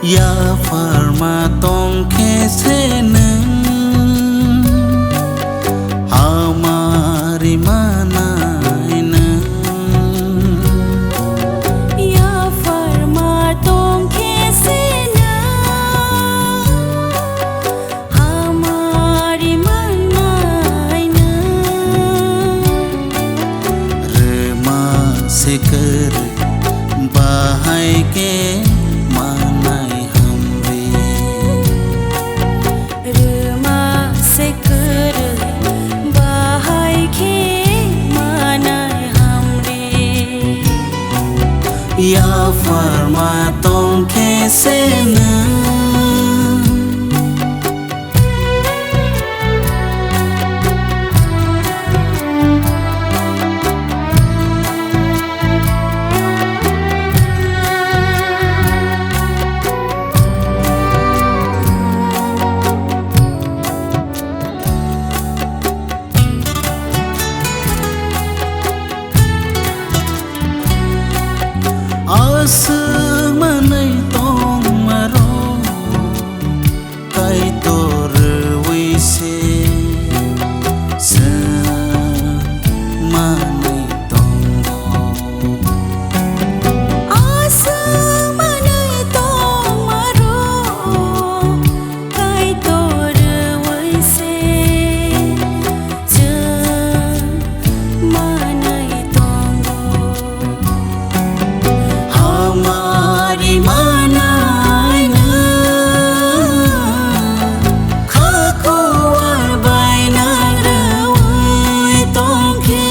Ya farma tong khese nang hamari manai nang Ya farma tong khese nang hamari manai nang rema sekar bahai ke Ya farma tong khese nang Asmanai tong maro kai tor wise manai tong Asmanai tong maro kai tor wise manai tong manai na khakuar baina rawai tong khe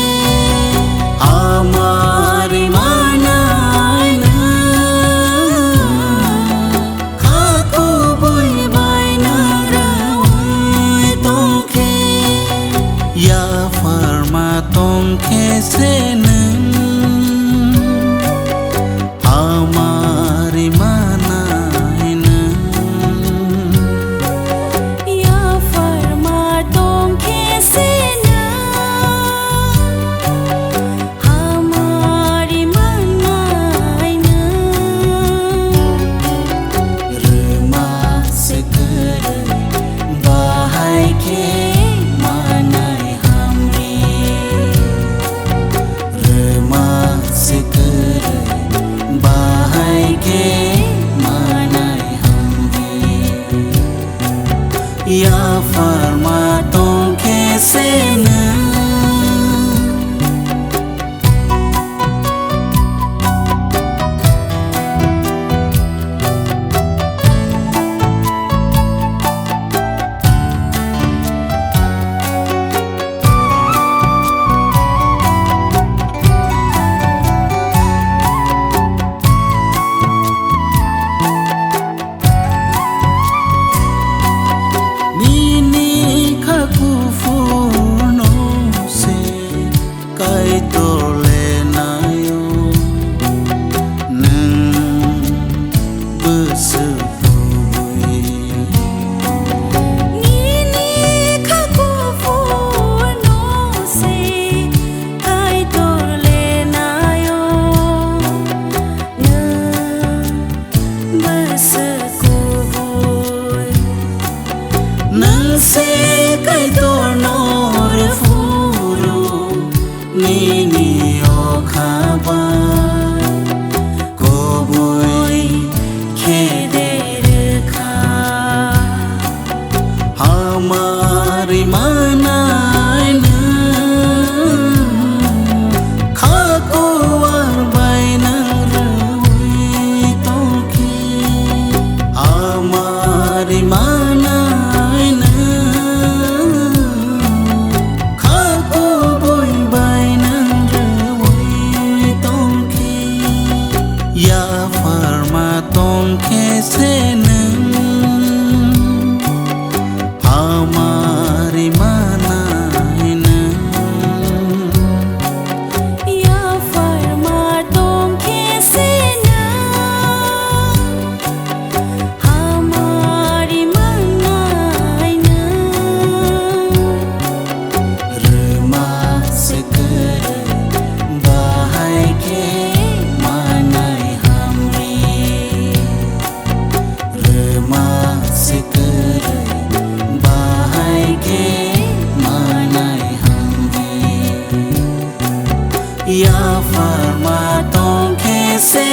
amari manai na khaku boi baina rawai tong khe Ya farma tong khese nang hamari manai nang Ya farma tong khese nang hamari manai nang rema sekar bahai ke manai hamre या फरमा तों के से